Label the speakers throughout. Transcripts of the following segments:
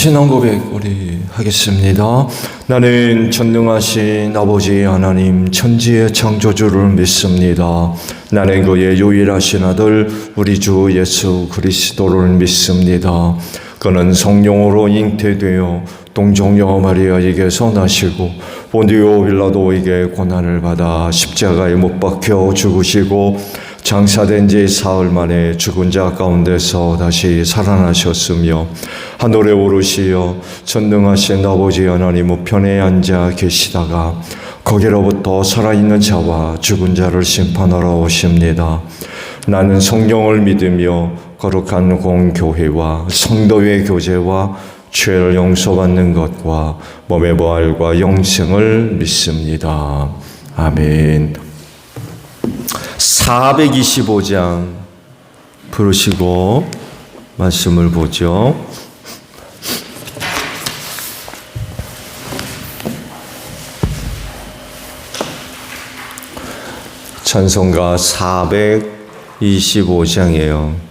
Speaker 1: 신앙 고백 우리 하겠습니다. 나는 전능하신 아버지 하나님 천지의 창조주를 믿습니다. 나는 그의 유일하신 아들 우리 주 예수 그리스도를 믿습니다. 그는 성령으로 잉태되어 동정녀 마리아에게서 나시고 본디오 빌라도에게 고난을 받아 십자가에 못 박혀 죽으시고 장사된 지 사흘 만에 죽은 자 가운데서 다시 살아나셨으며 하늘에 오르시어 전능하신 아버지 하나님 우편에 앉아 계시다가 거기로부터 살아있는 자와 죽은 자를 심판하러 오십니다. 나는 성령을 믿으며 거룩한 공교회와 성도의 교제와 죄를 용서받는 것과 몸의 부활과 영생을 믿습니다. 아멘. 425장 부르시고 말씀을 보죠. 찬송가 425장이에요.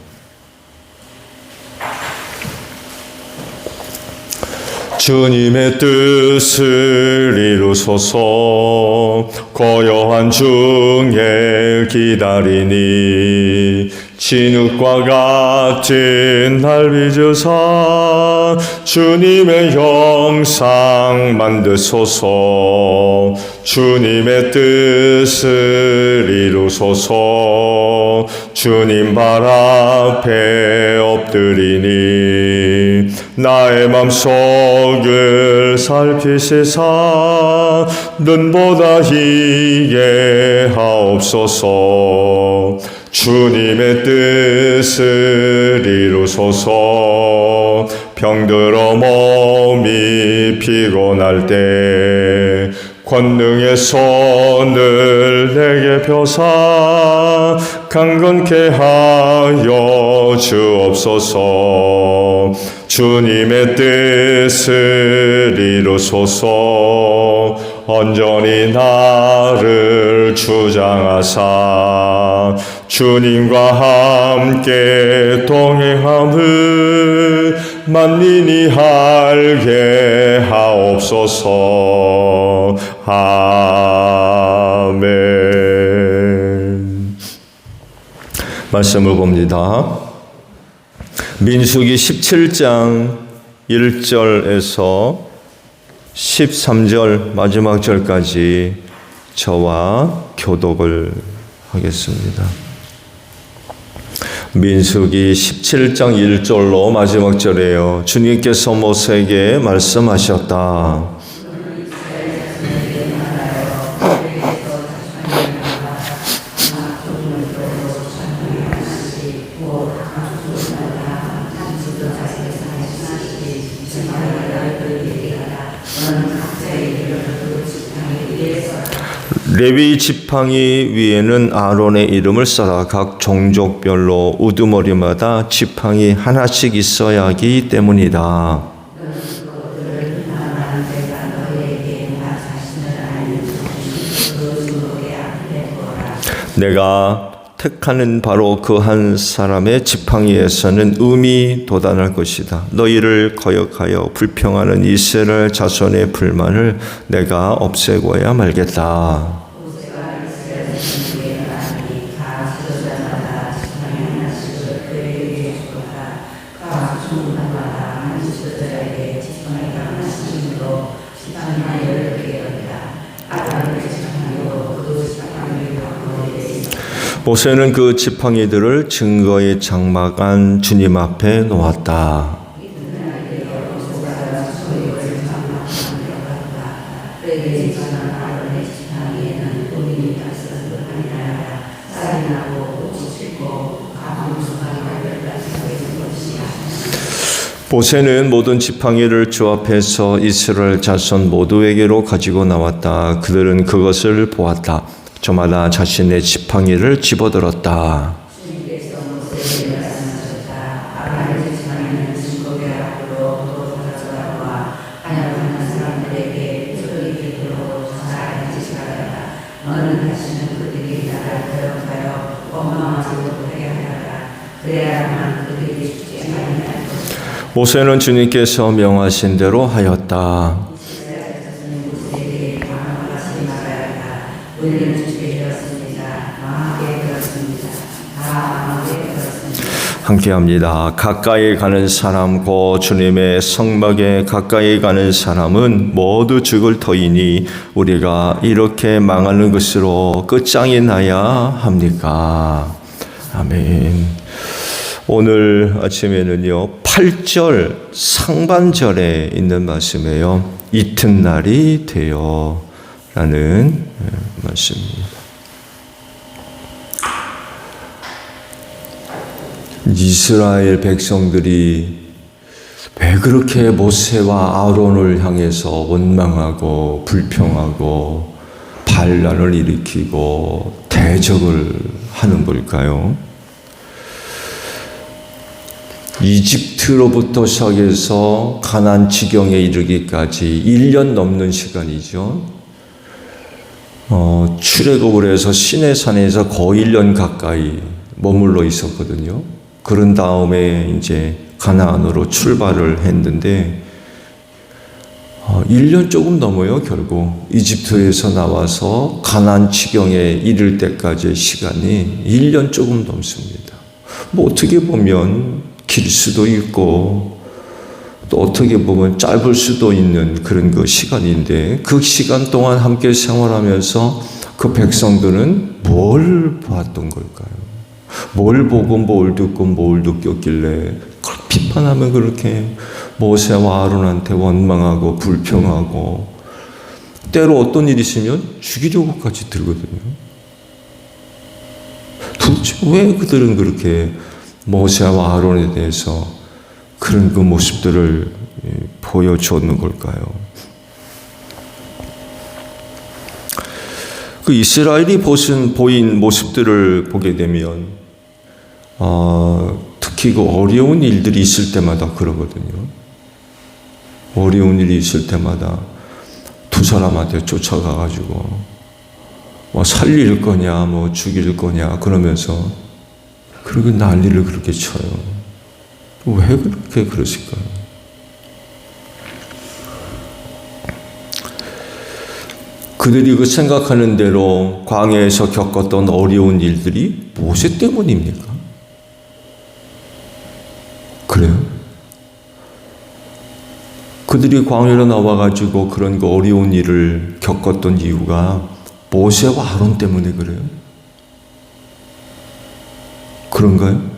Speaker 1: 주님의 뜻을 이루소서. 고요한 중에 기다리니 진흙과 같은 날 빚으사 주님의 형상 만드소서. 주님의 뜻을 이루소서. 주님 발 앞에 엎드리니 나의 맘속을 살피시사 눈보다 희게 하옵소서. 주님의 뜻을 이루소서. 병들어 몸이 피곤할 때 권능의 손을 내게 펴사 강건케 하여 주옵소서. 주님의 뜻을 이루소서. 온전히 나를 주장하사 주님과 함께 동행함을 만민이 알게 하옵소서. 아멘. 말씀을 봅니다. 민수기 17장 1절에서 13절 마지막 절까지 저와 교독을 하겠습니다. 민수기 17장 1절로 마지막 절이에요. 주님께서 모세에게 말씀하셨다. 레위 지팡이 위에는 아론의 이름을 써라. 각 종족별로 우두머리마다 지팡이 하나씩 있어야 하기 때문이다. 내가 택하는 바로 그 한 사람의 지팡이에서는 음이 돋아날 것이다. 너희를 거역하여 불평하는 이스라엘 자손의 불만을 내가 없애고야 말겠다. 모세는 그 지팡이들을 증거의 장막 안 주님 앞에 놓았다. 모세는 모든 지팡이를 주 앞에서 이스라엘 자손 모두에게로 가지고 나왔다. 그들은 그것을 보았다. 저마다 자신의 지팡이를 집어들었다. 모세는 주님께서 명하신 대로 하였다. 함께합니다. 가까이 가는 사람 곧 주님의 성막에 가까이 가는 사람은 모두 죽을 터이니 우리가 이렇게 망하는 것으로 끝장이 나야 합니까? 아멘. 오늘 아침에는요 8절 상반절에 있는 말씀이에요. 이튿날이 되어 라는 말씀입니다. 이스라엘 백성들이 왜 그렇게 모세와 아론을 향해서 원망하고 불평하고 반란을 일으키고 대적을 하는 걸까요? 이집트로부터 시작해서 가나안 지경에 이르기까지 1년 넘는 시간이죠. 출애굽을 해서 시내산에서 거의 1년 가까이 머물러 있었거든요. 그런 다음에 이제 가나안으로 출발을 했는데 1년 조금 넘어요. 결국 이집트에서 나와서 가나안 지경에 이를 때까지의 시간이 1년 조금 넘습니다. 뭐 어떻게 보면 길 수도 있고 또 어떻게 보면 짧을 수도 있는 그런 그 시간인데 그 시간 동안 함께 생활하면서 그 백성들은 뭘 봤던 걸까요? 뭘 보고 뭘 듣고 뭘 느꼈길래 비판하면 그렇게 모세와 아론한테 원망하고 불평하고 때로 어떤 일이 있으면 죽이려고까지 들거든요. 도대체 왜 그들은 그렇게 모세와 아론에 대해서 그런 그 모습들을 보여줬는 걸까요? 그 이스라엘이 보인 모습들을 보게 되면 특히 그 어려운 일들이 있을 때마다 그러거든요. 어려운 일이 있을 때마다 두 사람한테 쫓아가가지고 살릴 거냐 죽일 거냐 그러면서 그렇게 난리를 그렇게 쳐요. 왜 그렇게 그러실까요? 그들이 그 생각하는 대로 광야에서 겪었던 어려운 일들이 모세 때문입니까? 그래요? 그들이 광야로 나와가지고 그런 그 어려운 일을 겪었던 이유가 모세와 아론 때문에 그래요? 그런가요?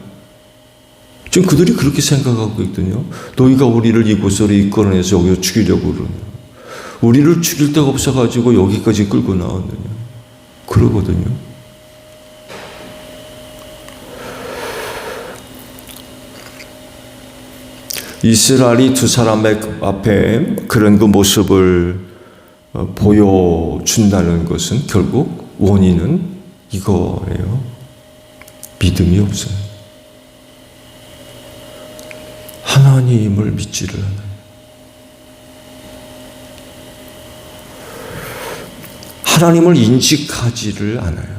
Speaker 1: 지금 그들이 그렇게 생각하고 있거든요. 너희가 우리를 이곳으로 이끌어내서 여기서 죽이려고 그러냐. 우리를 죽일 데가 없어가지고 여기까지 끌고 나왔느냐. 그러거든요. 이스라엘이 두 사람의 앞에 그런 그 모습을 보여준다는 것은 결국 원인은 이거예요. 믿음이 없어요. 하나님을 믿지를 않아요. 하나님을 인식하지를 않아요.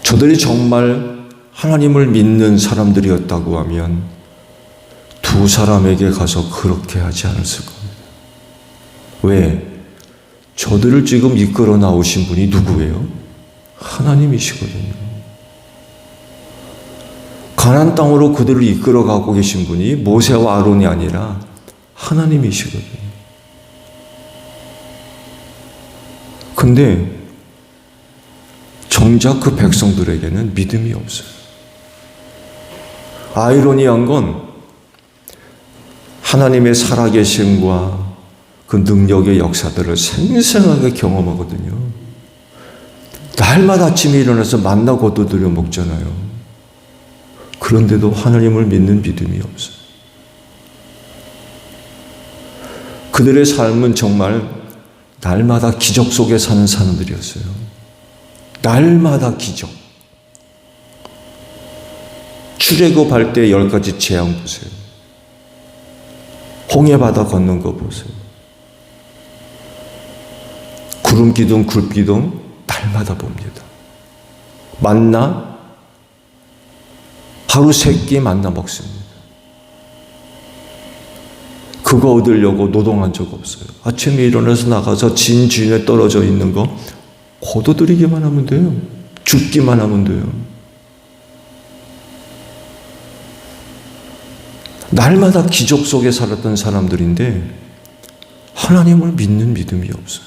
Speaker 1: 저들이 정말 하나님을 믿는 사람들이었다고 하면 두 사람에게 가서 그렇게 하지 않았을 겁니다. 왜? 저들을 지금 이끌어 나오신 분이 누구예요? 하나님이시거든요. 가나안 땅으로 그들을 이끌어 가고 계신 분이 모세와 아론이 아니라 하나님이시거든요. 근데 정작 그 백성들에게는 믿음이 없어요. 아이러니한 건 하나님의 살아계심과 그 능력의 역사들을 생생하게 경험하거든요. 날마다 아침에 일어나서 만나 거두들여 먹잖아요. 그런데도 하나님을 믿는 믿음이 없어요. 그들의 삶은 정말 날마다 기적 속에 사는 사람들이었어요. 날마다 기적. 출애굽할 때 10가지 재앙 보세요. 홍해 바다 걷는 거 보세요. 구름 기둥, 굴 기둥 날마다 봅니다. 만나 하루 3끼 만나 먹습니다. 그거 얻으려고 노동한 적 없어요. 아침에 일어나서 나가서 진주인에 떨어져 있는 거 거둬들이기만 하면 돼요. 죽기만 하면 돼요. 날마다 기적 속에 살았던 사람들인데 하나님을 믿는 믿음이 없어요.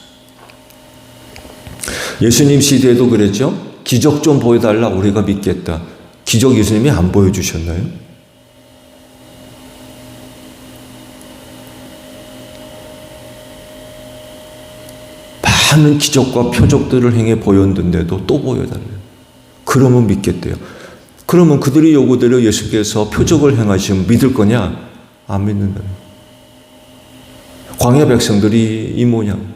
Speaker 1: 예수님 시대에도 그랬죠. 기적 좀 보여달라 우리가 믿겠다. 기적 예수님이 안 보여주셨나요? 많은 기적과 표적들을 행해 보였는데도 또 보여달래요. 그러면 믿겠대요. 그러면 그들의 요구대로 예수께서 표적을 행하시면 믿을 거냐? 안 믿는다요. 광야 백성들이 이 모양.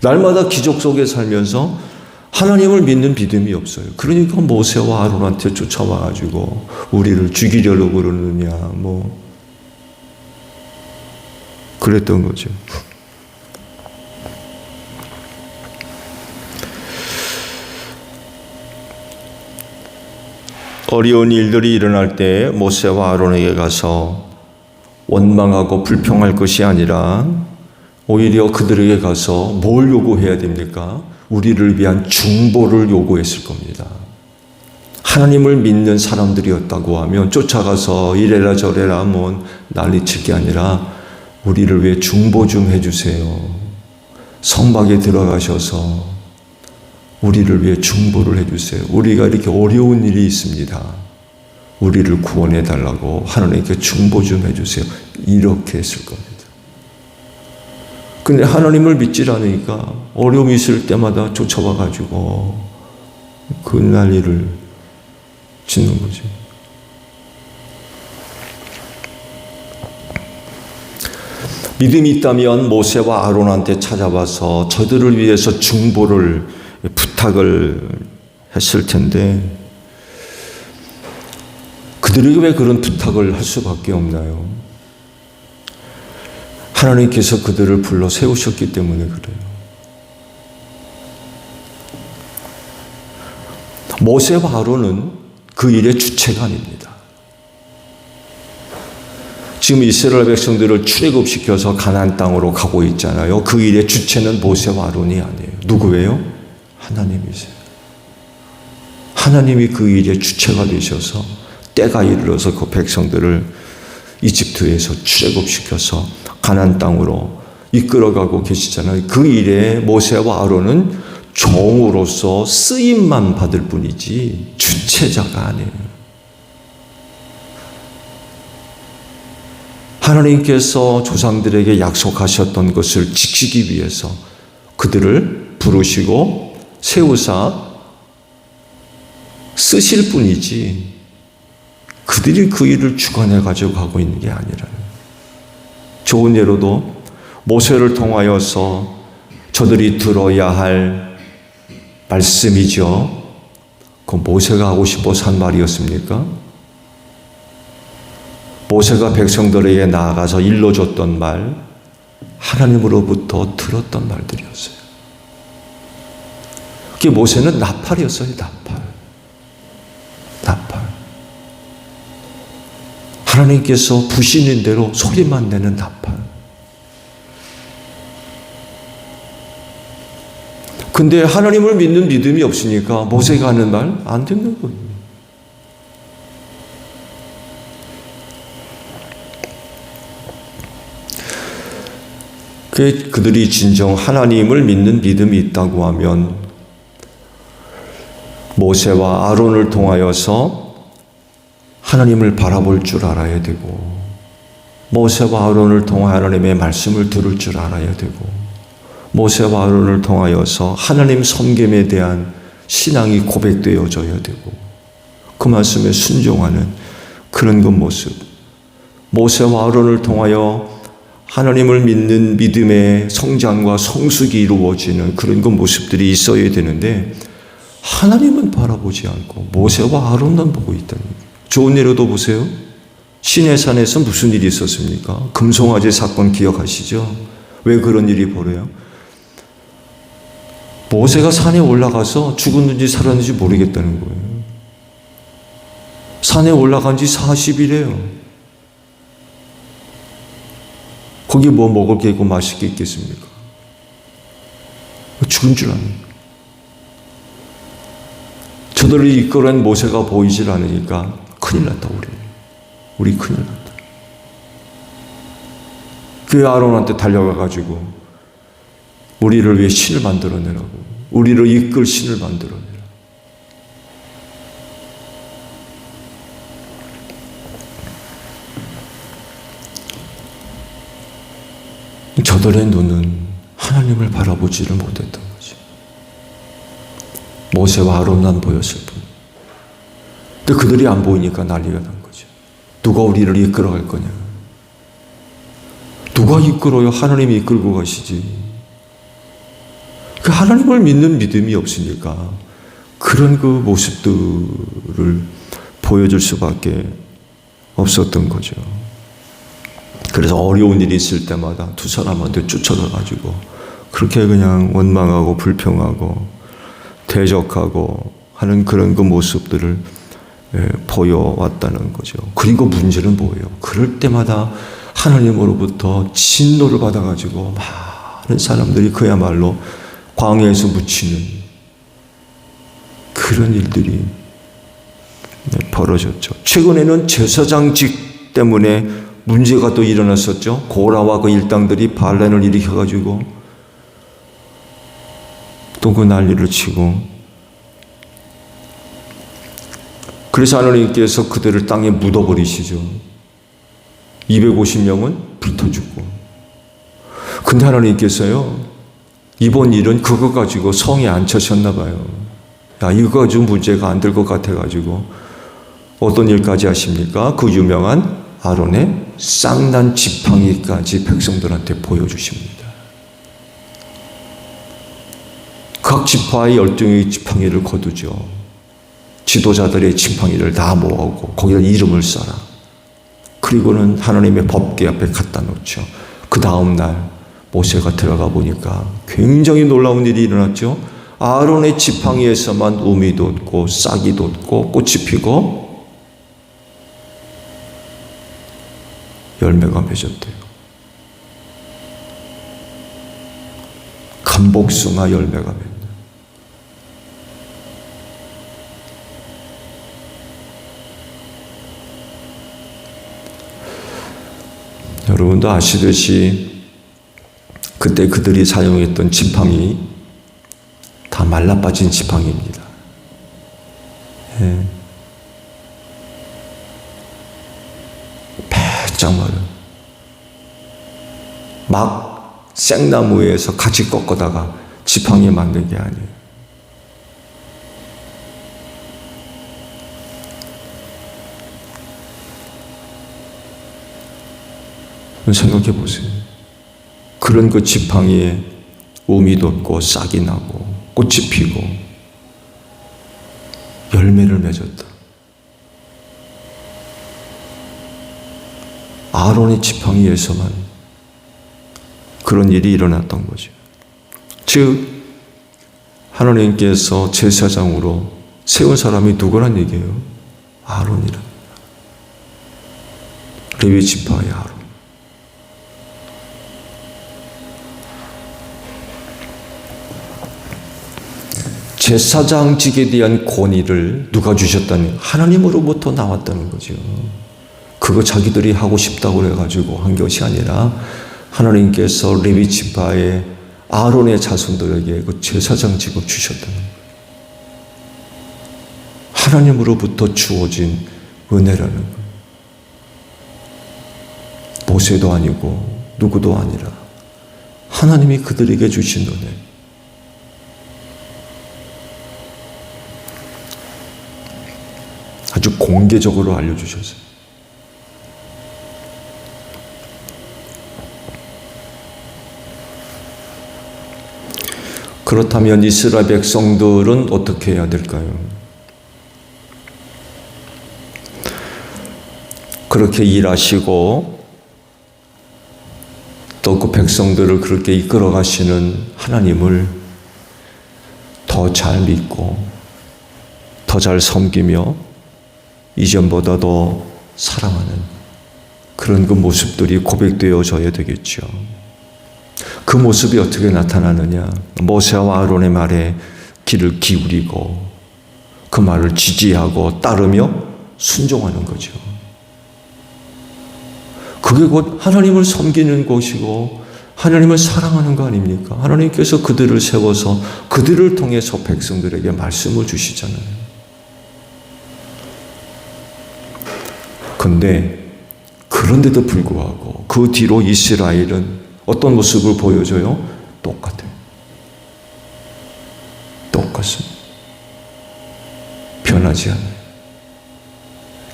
Speaker 1: 날마다 기적 속에 살면서 하나님을 믿는 믿음이 없어요. 그러니까 모세와 아론한테 쫓아와가지고 우리를 죽이려고 그러느냐 뭐 그랬던 거죠. 어려운 일들이 일어날 때 모세와 아론에게 가서 원망하고 불평할 것이 아니라 오히려 그들에게 가서 뭘 요구해야 됩니까? 우리를 위한 중보를 요구했을 겁니다. 하나님을 믿는 사람들이었다고 하면 쫓아가서 이래라 저래라 뭐 난리칠 게 아니라 우리를 위해 중보 좀 해주세요. 성막에 들어가셔서 우리를 위해 중보를 해주세요. 우리가 이렇게 어려운 일이 있습니다. 우리를 구원해 달라고 하나님께 중보 좀 해주세요. 이렇게 했을 겁니다. 근데 하나님을 믿질 않으니까 어려움이 있을 때마다 쫓아와가지고 그 난리를 짓는 거지. 믿음이 있다면 모세와 아론한테 찾아와서 저들을 위해서 중보를 부탁을 했을 텐데 그들에게 왜 그런 부탁을 할 수밖에 없나요? 하나님께서 그들을 불러 세우셨기 때문에 그래요. 모세와 아론은 그 일의 주체가 아닙니다. 지금 이스라엘 백성들을 출애굽시켜서 가나안 땅으로 가고 있잖아요. 그 일의 주체는 모세와 아론이 아니에요. 누구예요? 하나님이세요. 하나님이 그 일의 주체가 되셔서 때가 이르러서 그 백성들을 이집트에서 출애굽시켜서 가나안 땅으로 이끌어가고 계시잖아요. 그 일에 모세와 아론은 종으로서 쓰임만 받을 뿐이지 주체자가 아니에요. 하나님께서 조상들에게 약속하셨던 것을 지키기 위해서 그들을 부르시고 세우사 쓰실 뿐이지 그들이 그 일을 주관해 가지고 가고 있는 게 아니라요. 좋은 예로도 모세를 통하여서 저들이 들어야 할 말씀이죠. 그 모세가 하고 싶어서 한 말이었습니까? 모세가 백성들에게 나아가서 일러줬던 말, 하나님으로부터 들었던 말들이었어요. 그게 모세는 나팔이었어요. 나팔. 하나님께서 부시는 대로 소리만 내는 나팔. 근데 하나님을 믿는 믿음이 없으니까 모세가 하는 말 안 듣는 거예요. 그들이 진정 하나님을 믿는 믿음이 있다고 하면 모세와 아론을 통하여서 하나님을 바라볼 줄 알아야 되고 모세와 아론을 통해 하나님의 말씀을 들을 줄 알아야 되고 모세와 아론을 통하여서 하나님 섬김에 대한 신앙이 고백되어져야 되고 그 말씀에 순종하는 그런 그 모습, 모세와 아론을 통하여 하나님을 믿는 믿음의 성장과 성숙이 이루어지는 그런 그 모습들이 있어야 되는데 하나님은 바라보지 않고 모세와 아론만 보고 있다는 거예요. 좋은 예로도 보세요. 시내산에서 무슨 일이 있었습니까? 금송아지 사건 기억하시죠? 왜 그런 일이 벌어요? 모세가 산에 올라가서 죽었는지 살았는지 모르겠다는 거예요. 산에 올라간 지 40일이에요. 거기 뭐 먹을 게 있고 마실 게 있겠습니까? 죽은 줄 아는. 저들을 이끌어낸 모세가 보이질 않으니까 큰일 났다, 우리 큰일 났다. 그 아론한테 달려가가지고 우리를 위해 신을 만들어내라고, 우리를 이끌 신을 만들어내라. 저들의 눈은 하나님을 바라보지를 못했던 거죠. 모세와 아론만 보였을 뿐. 근데 그들이 안 보이니까 난리가 난 거죠. 누가 우리를 이끌어갈 거냐? 누가 이끌어요? 하나님이 이끌고 가시지. 그 하나님을 믿는 믿음이 없으니까 그런 그 모습들을 보여줄 수밖에 없었던 거죠. 그래서 어려운 일이 있을 때마다 두 사람한테 쫓아가가지고 그렇게 그냥 원망하고 불평하고 대적하고 하는 그런 그 모습들을 보여왔다는 거죠. 그리고 문제는 뭐예요? 그럴 때마다 하나님으로부터 진노를 받아가지고 많은 사람들이 그야말로 광야에서 묻히는 그런 일들이 벌어졌죠. 최근에는 제사장직 때문에 문제가 또 일어났었죠. 고라와 그 일당들이 반란을 일으켜가지고 또 그 난리를 치고, 그래서 하나님께서 그들을 땅에 묻어버리시죠. 250명은 불타 죽고. 근데 하나님께서요, 이번 일은 그거 가지고 성에 안 차셨나 봐요. 야, 이거 가지고 문제가 안 될 것 같아가지고 어떤 일까지 하십니까? 그 유명한 아론의 쌍난 지팡이까지 백성들한테 보여주십니다. 각 지파의 열정의 지팡이를 거두죠. 지도자들의 지팡이를 다 모으고 거기다 이름을 써라. 그리고는 하나님의 법궤 앞에 갖다 놓죠. 그 다음 날 모세가 들어가 보니까 굉장히 놀라운 일이 일어났죠. 아론의 지팡이에서만 우미 돋고 싹이 돋고 꽃이 피고 열매가 맺었대요. 감복숭아 열매가 맺었대요. 여러분도 아시듯이 그때 그들이 사용했던 지팡이 다 말라빠진 지팡이입니다. 예. 바짝 마른 막 생나무에서 같이 꺾어다가 지팡이 만든 게 아니에요. 생각해 보세요. 그런 그 지팡이에 우미 돋고 싹이 나고 꽃이 피고 열매를 맺었다. 아론의 지팡이에서만 그런 일이 일어났던 거죠. 즉 하나님께서 제사장으로 세운 사람이 누구란 얘기예요? 아론이랍니다. 레위 지파의 아론. 제사장직에 대한 권위를 누가 주셨다니? 하나님으로부터 나왔다는 거죠. 그거 자기들이 하고 싶다고 해가지고 한 것이 아니라 하나님께서 레위 지파의 아론의 자손들에게 그 제사장직을 주셨다는 거예요. 하나님으로부터 주어진 은혜라는 거예요. 모세도 아니고 누구도 아니라 하나님이 그들에게 주신 은혜. 아주 공개적으로 알려주셨어요. 그렇다면 이스라엘 백성들은 어떻게 해야 될까요? 그렇게 일하시고 또 그 백성들을 그렇게 이끌어 가시는 하나님을 더 잘 믿고 더 잘 섬기며 이전보다 더 사랑하는 그런 그 모습들이 고백되어져야 되겠죠. 그 모습이 어떻게 나타나느냐? 모세와 아론의 말에 귀를 기울이고 그 말을 지지하고 따르며 순종하는 거죠. 그게 곧 하나님을 섬기는 것이고 하나님을 사랑하는 거 아닙니까? 하나님께서 그들을 세워서 그들을 통해서 백성들에게 말씀을 주시잖아요. 그런데도 불구하고 그 뒤로 이스라엘은 어떤 모습을 보여줘요? 똑같아요. 똑같습니다. 변하지 않아요.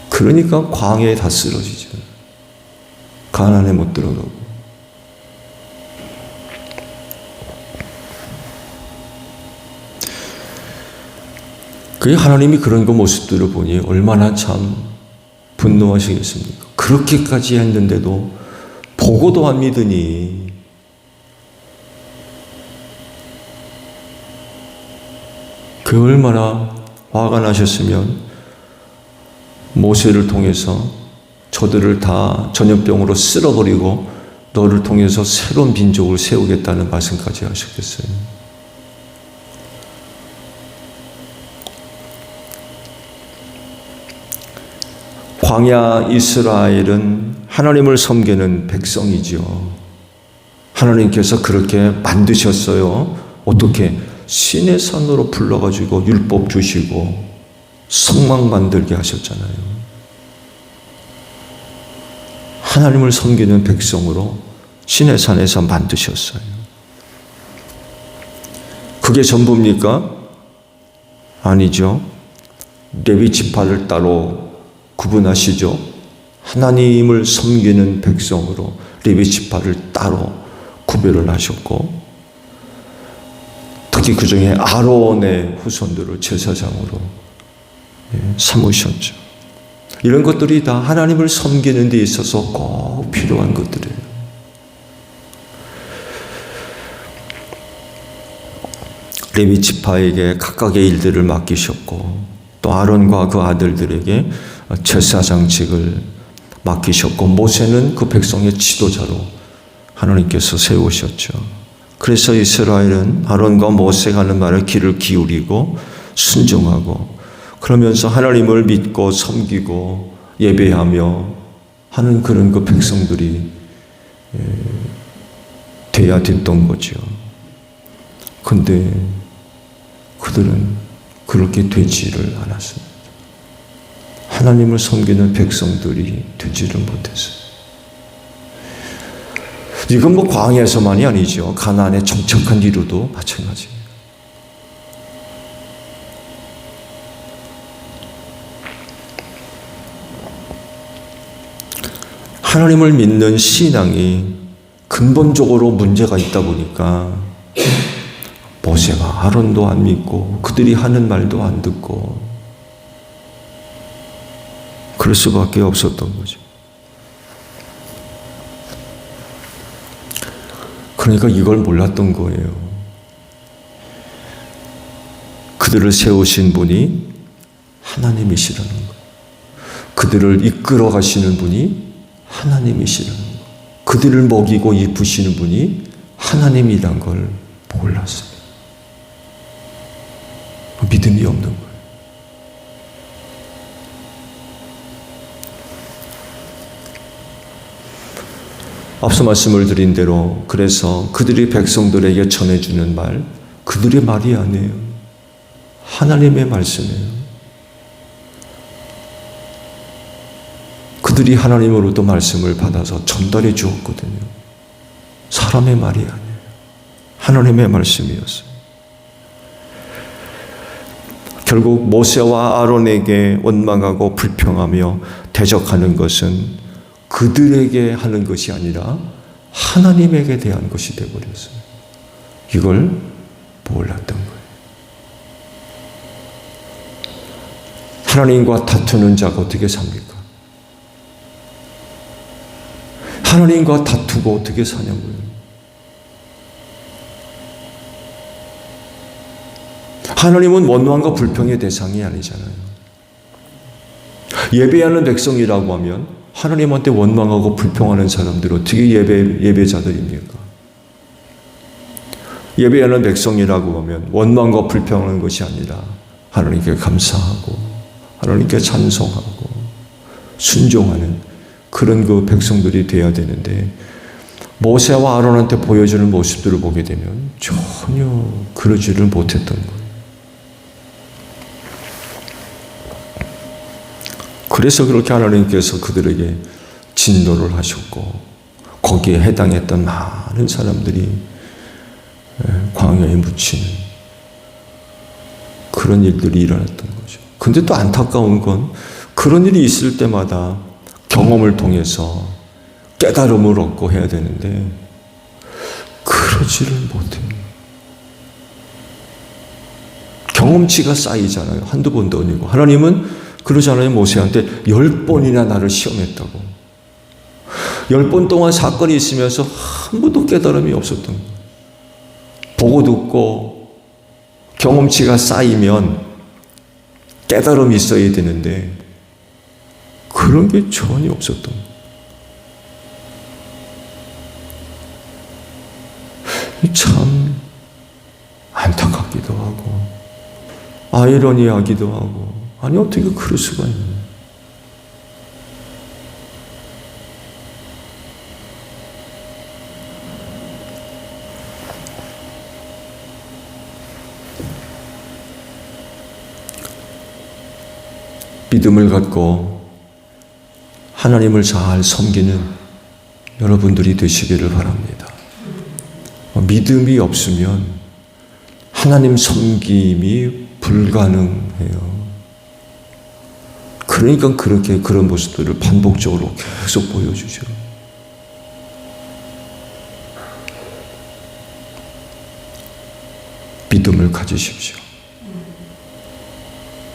Speaker 1: 그러니까 광야에 다 쓰러지죠. 가나안에 못 들어가고. 그 하나님이 그런 그 모습들을 보니 얼마나 참 분노하시겠습니까? 그렇게까지 했는데도 보고도 안 믿으니 그 얼마나 화가 나셨으면 모세를 통해서 저들을 다 전염병으로 쓸어버리고 너를 통해서 새로운 민족을 세우겠다는 말씀까지 하셨겠어요. 광야 이스라엘은 하나님을 섬기는 백성이죠. 하나님께서 그렇게 만드셨어요. 어떻게? 신의 산으로 불러가지고 율법 주시고 성막 만들게 하셨잖아요. 하나님을 섬기는 백성으로 신의 산에서 만드셨어요. 그게 전부입니까? 아니죠. 레위 지파를 따로 구분하시죠. 하나님을 섬기는 백성으로 레위 지파를 따로 구별을 하셨고 특히 그 중에 아론의 후손들을 제사장으로 삼으셨죠. 이런 것들이 다 하나님을 섬기는 데 있어서 꼭 필요한 것들이에요. 레위 지파에게 각각의 일들을 맡기셨고 또 아론과 그 아들들에게 제사장직을 맡기셨고 모세는 그 백성의 지도자로 하나님께서 세우셨죠. 그래서 이스라엘은 아론과 모세가 하는 말에 귀를 기울이고 순종하고 그러면서 하나님을 믿고 섬기고 예배하며 하는 그런 그 백성들이 돼야 됐던 거죠. 근데 그들은 그렇게 되지를 않았습니다. 하나님을 섬기는 백성들이 되지를 못했어요. 이건 뭐 광야에서만이 아니죠. 가나안의 정착한 이후도 마찬가지예요. 하나님을 믿는 신앙이 근본적으로 문제가 있다 보니까 모세와 아론도 안 믿고 그들이 하는 말도 안 듣고 그럴 수밖에 없었던 거죠. 그러니까 이걸 몰랐던 거예요. 그들을 세우신 분이 하나님이시라는 거. 그들을 이끌어 가시는 분이 하나님이시라는 거. 그들을 먹이고 입히시는 분이 하나님이란 걸 몰랐어요. 믿음이 없는 거예요. 앞서 말씀을 드린 대로 그래서 그들이 백성들에게 전해주는 말, 그들의 말이 아니에요. 하나님의 말씀이에요. 그들이 하나님으로부터 말씀을 받아서 전달해 주었거든요. 사람의 말이 아니에요. 하나님의 말씀이었어요. 결국 모세와 아론에게 원망하고 불평하며 대적하는 것은 그들에게 하는 것이 아니라 하나님에게 대한 것이 되어버렸어요. 이걸 몰랐던 거예요. 하나님과 다투는 자가 어떻게 삽니까? 하나님과 다투고 어떻게 사냐고요. 하나님은 원망과 불평의 대상이 아니잖아요. 예배하는 백성이라고 하면 하나님한테 원망하고 불평하는 사람들 어떻게 예배자들입니까? 예배하는 백성이라고 하면 원망과 불평하는 것이 아니라 하나님께 감사하고 하나님께 찬송하고 순종하는 그런 그 백성들이 되어야 되는데, 모세와 아론한테 보여주는 모습들을 보게 되면 전혀 그러지를 못했던 거예요. 그래서 그렇게 하나님께서 그들에게 진노를 하셨고, 거기에 해당했던 많은 사람들이 광야에 묻히는 그런 일들이 일어났던 거죠. 근데 또 안타까운 건, 그런 일이 있을 때마다 경험을 통해서 깨달음을 얻고 해야 되는데 그러지를 못해요. 경험치가 쌓이잖아요. 한두 번도 아니고. 하나님은 그러잖아요. 모세한테 10번이나 나를 시험했다고. 10번 동안 사건이 있으면서 한 번도 깨달음이 없었던 거예요. 보고 듣고 경험치가 쌓이면 깨달음이 있어야 되는데 그런 게 전혀 없었던 거예요. 참 안타깝기도 하고 아이러니하기도 하고, 아니 어떻게 그럴 수가 있나. 믿음을 갖고 하나님을 잘 섬기는 여러분들이 되시기를 바랍니다. 믿음이 없으면 하나님 섬김이 불가능해요. 그러니까 그렇게 그런 모습들을 반복적으로 계속 보여주죠. 믿음을 가지십시오.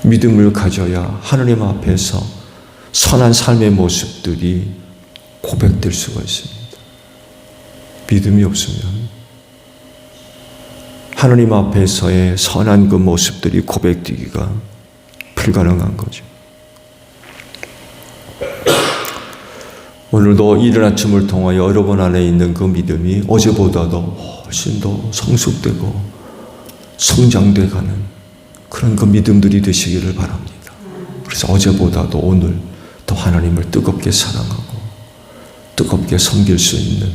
Speaker 1: 믿음을 가져야 하나님 앞에서 선한 삶의 모습들이 고백될 수가 있습니다. 믿음이 없으면 하나님 앞에서의 선한 그 모습들이 고백되기가 불가능한 거죠. 오늘도 이른 아침을 통하여 여러분 안에 있는 그 믿음이 어제보다도 훨씬 더 성숙되고 성장돼 가는 그런 그 믿음들이 되시기를 바랍니다. 그래서 어제보다도 오늘 더 하나님을 뜨겁게 사랑하고 뜨겁게 섬길 수 있는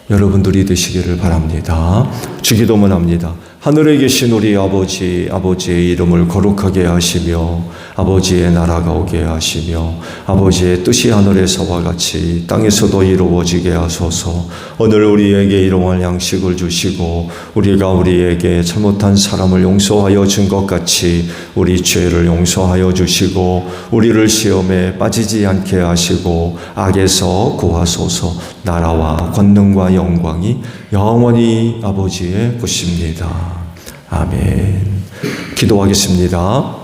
Speaker 1: 여러분들이 되시기를 바랍니다. 주기도문 합니다. 하늘에 계신 우리 아버지, 아버지의 이름을 거룩하게 하시며 아버지의 나라가 오게 하시며 아버지의 뜻이 하늘에서와 같이 땅에서도 이루어지게 하소서. 오늘 우리에게 일용할 양식을 주시고 우리가 우리에게 잘못한 사람을 용서하여 준 것 같이 우리 죄를 용서하여 주시고 우리를 시험에 빠지지 않게 하시고 악에서 구하소서. 나라와 권능과 영광이 영원히 아버지의 것입니다. 아멘. 기도하겠습니다.